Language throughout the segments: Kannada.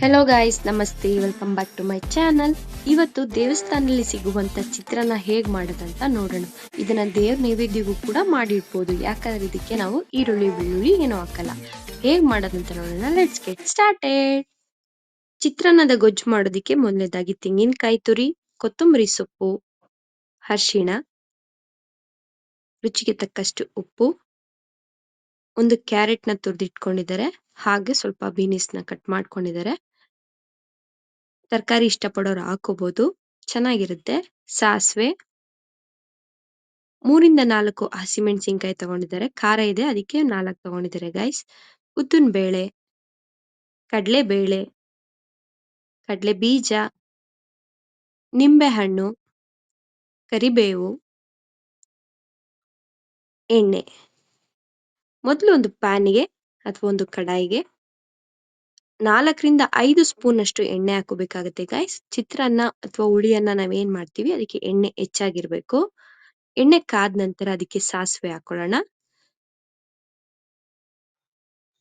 ಹೆಲೋ ಗಾಯ್ಸ್, ನಮಸ್ತೆ. Welcome back to my channel. ಇವತ್ತು ದೇವಸ್ಥಾನದಲ್ಲಿ ಸಿಗುವಂತ ಚಿತ್ರಾನ್ನ ಹೇಗ್ ಮಾಡೋದಂತ ನೋಡೋಣ. ಇದನ್ನ ದೇವ್ರ ನೈವೇದ್ಯಗೂ ಕೂಡ ಮಾಡಿಡ್ಬೋದು, ಯಾಕಂದ್ರೆ ಇದಕ್ಕೆ ನಾವು ಈರುಳ್ಳಿ ಬೆಳ್ಳುಳ್ಳಿ ಏನೂ ಹಾಕಲ್ಲ. ಹೇಗ್ ಮಾಡೋದಂತ ನೋಡೋಣ. Let's get started. ಚಿತ್ರಾನ್ನದ ಗೊಜ್ಜು ಮಾಡೋದಿಕ್ಕೆ ಮೊದಲನೇದಾಗಿ ತೆಂಗಿನಕಾಯಿ ತುರಿ, ಕೊತ್ತಂಬರಿ ಸೊಪ್ಪು, ಅರಿಶಿಣ, ರುಚಿಗೆ ತಕ್ಕಷ್ಟು ಉಪ್ಪು, ಒಂದು ಕ್ಯಾರೆಟ್ ನ ತುರಿದಿಟ್ಕೊಂಡಿದ್ದಾರೆ, ಹಾಗೆ ಸ್ವಲ್ಪ ಬೀನಿಸ್ ನ ಕಟ್ ಮಾಡ್ಕೊಂಡಿದ್ದಾರೆ. ತರಕಾರಿ ಇಷ್ಟಪಡೋರು ಹಾಕೋಬಹುದು, ಚೆನ್ನಾಗಿರುತ್ತೆ. ಸಾಸಿವೆ, 3-4 ಹಸಿಮೆಣಸಿನ್ಕಾಯಿ ತಗೊಂಡಿದ್ದಾರೆ. ಖಾರ ಇದೆ, ಅದಕ್ಕೆ 4 ತಗೊಂಡಿದ್ದಾರೆ ಗೈಸ್. ಉದ್ದಿನ ಬೇಳೆ, ಕಡಲೆ ಬೇಳೆ, ಕಡಲೆ ಬೀಜ, ನಿಂಬೆಹಣ್ಣು, ಕರಿಬೇವು, ಎಣ್ಣೆ. ಮೊದಲು ಒಂದು ಪ್ಯಾನ್ಗೆ ಅಥವಾ ಒಂದು ಕಡಾಯಿಗೆ 4-5 ಸ್ಪೂನ್ ಅಷ್ಟು ಎಣ್ಣೆ ಹಾಕೋಬೇಕಾಗುತ್ತೆ ಗೈಸ್. ಚಿತ್ರಾನ್ನ ಅಥವಾ ಹುಳಿಯನ್ನ ನಾವೇನ್ ಮಾಡ್ತೀವಿ ಅದಕ್ಕೆ ಎಣ್ಣೆ ಹೆಚ್ಚಾಗಿರ್ಬೇಕು. ಎಣ್ಣೆ ಕಾದ ನಂತರ ಅದಕ್ಕೆ ಸಾಸಿವೆ ಹಾಕೊಳ್ಳೋಣ.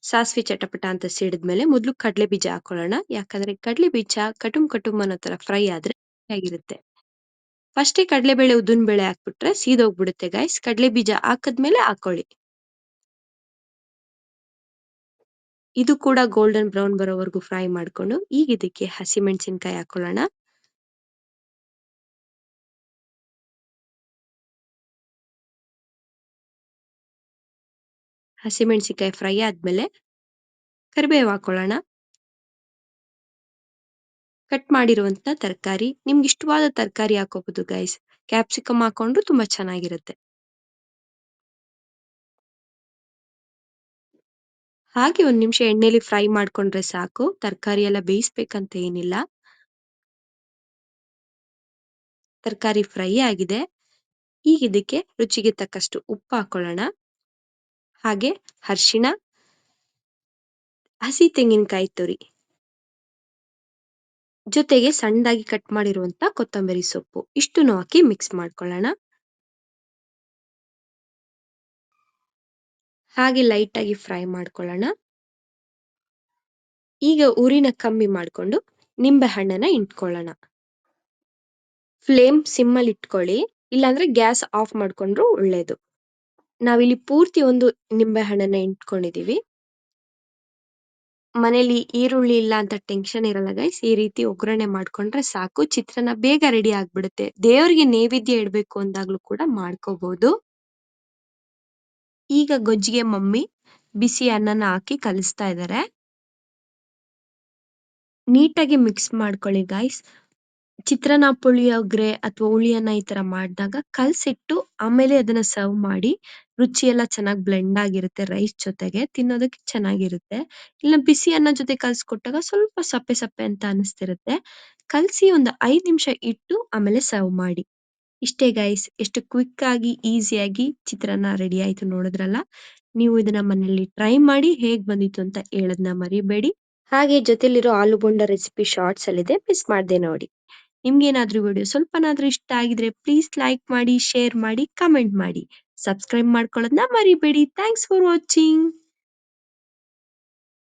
ಸಾಸಿವೆ ಚಟಪಟ ಅಂತ ಸಿಡಿದ್ಮೇಲೆ ಮೊದಲು ಕಡಲೆ ಬೀಜ ಹಾಕೊಳ್ಳೋಣ, ಯಾಕಂದ್ರೆ ಕಡಲೆ ಬೀಜ ಕಟುಮ್ ಅನ್ನೋ ತರ ಫ್ರೈ ಆದ್ರೆ ಆಗಿರುತ್ತೆ. ಫಸ್ಟೇ ಕಡಲೆಬೇಳೆ ಉದ್ದಿನ ಬೇಳೆ ಹಾಕ್ಬಿಟ್ರೆ ಸೀದೋಗ್ಬಿಡುತ್ತೆ ಗೈಸ್. ಕಡಲೆ ಬೀಜ ಹಾಕದ್ಮೇಲೆ ಹಾಕೊಳ್ಳಿ. ಇದು ಕೂಡ ಗೋಲ್ಡನ್ ಬ್ರೌನ್ ಬರೋವರೆಗೂ ಫ್ರೈ ಮಾಡ್ಕೊಂಡು ಈಗ ಇದಕ್ಕೆ ಹಸಿಮೆಣಸಿನ್ಕಾಯಿ ಹಾಕೊಳ್ಳೋಣ. ಹಸಿಮೆಣಸಿನ್ಕಾಯಿ ಫ್ರೈ ಆದ್ಮೇಲೆ ಕರಿಬೇವು ಹಾಕೊಳ್ಳೋಣ. ಕಟ್ ಮಾಡಿರುವಂತ ತರಕಾರಿ, ನಿಮ್ಗೆ ಇಷ್ಟವಾದ ತರಕಾರಿ ಹಾಕೋಬಹುದು ಗೈಸ್. ಕ್ಯಾಪ್ಸಿಕಮ್ ಹಾಕೊಂಡ್ರು ತುಂಬಾ ಚೆನ್ನಾಗಿರುತ್ತೆ. ಹಾಗೆ 1 ನಿಮಿಷ ಎಣ್ಣೆಲಿ ಫ್ರೈ ಮಾಡ್ಕೊಂಡ್ರೆ ಸಾಕು. ತರಕಾರಿ ಎಲ್ಲ ಬೇಯಿಸ್ಬೇಕಂತ ಏನಿಲ್ಲ. ತರಕಾರಿ ಫ್ರೈ ಆಗಿದೆ. ಈಗ ಇದಕ್ಕೆ ರುಚಿಗೆ ತಕ್ಕಷ್ಟು ಉಪ್ಪು ಹಾಕೊಳ್ಳೋಣ. ಹಾಗೆ ಅರಿಶಿಣ, ಹಸಿ ತೆಂಗಿನಕಾಯಿ ತುರಿ, ಜೊತೆಗೆ ಸಣ್ಣದಾಗಿ ಕಟ್ ಮಾಡಿರುವಂತ ಕೊತ್ತಂಬರಿ ಸೊಪ್ಪು, ಇಷ್ಟನ್ನು ಹಾಕಿ ಮಿಕ್ಸ್ ಮಾಡ್ಕೊಳ್ಳೋಣ. ಹಾಗೆ ಲೈಟ್ ಆಗಿ ಫ್ರೈ ಮಾಡ್ಕೊಳ್ಳೋಣ. ಈಗ ಉರಿನ ಕಮ್ಮಿ ಮಾಡ್ಕೊಂಡು ನಿಂಬೆ ಹಣ್ಣನ್ನ ಇಂಟ್ಕೊಳ್ಳೋಣ. ಫ್ಲೇಮ್ ಸಿಮ್ಮಲ್ಲಿ ಇಟ್ಕೊಳ್ಳಿ, ಇಲ್ಲಾಂದ್ರೆ ಗ್ಯಾಸ್ ಆಫ್ ಮಾಡ್ಕೊಂಡ್ರು ಒಳ್ಳೇದು. ನಾವಿಲ್ಲಿ ಪೂರ್ತಿ ಒಂದು ನಿಂಬೆ ಹಣ್ಣನ್ನ ಇಂಟ್ಕೊಂಡಿದೀವಿ. ಮನೇಲಿ ಈರುಳ್ಳಿ ಇಲ್ಲ ಅಂತ ಟೆನ್ಷನ್ ಇರಲ್ಲ ಗೈಸ್. ಈ ರೀತಿ ಒಗ್ಗರಣೆ ಮಾಡ್ಕೊಂಡ್ರೆ ಸಾಕು, ಚಿತ್ರಾನ್ನ ಬೇಗ ರೆಡಿ ಆಗ್ಬಿಡುತ್ತೆ. ದೇವರಿಗೆ ನೈವೇದ್ಯ ಇಡ್ಬೇಕು ಅಂದಾಗ್ಲೂ ಕೂಡ ಮಾಡ್ಕೋಬಹುದು. ಈಗ ಗೊಜ್ಜಿಗೆ ಮಮ್ಮಿ ಬಿಸಿ ಅನ್ನನ ಹಾಕಿ ಕಲಿಸ್ತಾ ಇದ್ದಾರೆ. ನೀಟಾಗಿ ಮಿಕ್ಸ್ ಮಾಡ್ಕೊಳ್ಳಿ ಗೈಸ್. ಚಿತ್ರಾನ್ನ ಪುಳಿಯೋಗರೆ ಅಥವಾ ಹುಳಿಯನ್ನ ಈ ತರ ಮಾಡಿದಾಗ ಕಲ್ಸಿಟ್ಟು ಆಮೇಲೆ ಅದನ್ನ ಸರ್ವ್ ಮಾಡಿ. ರುಚಿ ಎಲ್ಲ ಚೆನ್ನಾಗಿ ಬ್ಲೆಂಡ್ ಆಗಿರುತ್ತೆ. ರೈಸ್ ಜೊತೆಗೆ ತಿನ್ನೋದಕ್ಕೆ ಚೆನ್ನಾಗಿರುತ್ತೆ. ಇಲ್ಲ ಬಿಸಿ ಅನ್ನ ಜೊತೆ ಕಲ್ಸ್ಕೊಟ್ಟಾಗ ಸ್ವಲ್ಪ ಸಪ್ಪೆ ಸಪ್ಪೆ ಅಂತ ಅನಿಸ್ತಿರುತ್ತೆ. ಕಲ್ಸಿ ಒಂದು 5 ನಿಮಿಷ ಇಟ್ಟು ಆಮೇಲೆ ಸರ್ವ್ ಮಾಡಿ. ಇಷ್ಟೇ ಗೈಸ್, ಎಷ್ಟು ಕ್ವಿಕ್ ಆಗಿ ಈಸಿಯಾಗಿ ಚಿತ್ರಾನ್ನ ರೆಡಿ ಆಯ್ತು. ನೋಡಿದ್ರಲ್ಲ, ನೀವು ಇದನ್ನ ಮನೇಲಿ ಟ್ರೈ ಮಾಡಿ ಹೇಗ್ ಬಂದಿತ್ತು ಅಂತ ಹೇಳೋದನ್ನ ಮರಿಬೇಡಿ. ಹಾಗೆ ಜೊತೆಲಿರೋ ಆಲೂ ಬೋಂಡ ರೆಸಿಪಿ ಶಾರ್ಟ್ಸ್ ಅಲ್ಲಿದೆ, ಮಿಸ್ ಮಾಡದೆ ನೋಡಿ. ನಿಮ್ಗೇನಾದ್ರೂ ವಿಡಿಯೋ ಸ್ವಲ್ಪನಾದ್ರೂ ಇಷ್ಟ ಆಗಿದ್ರೆ ಪ್ಲೀಸ್ ಲೈಕ್ ಮಾಡಿ, ಶೇರ್ ಮಾಡಿ, ಕಮೆಂಟ್ ಮಾಡಿ. ಸಬ್ಸ್ಕ್ರೈಬ್ ಮಾಡ್ಕೊಳ್ಳೋದನ್ನ ಮರಿಬೇಡಿ. Thanks for watching.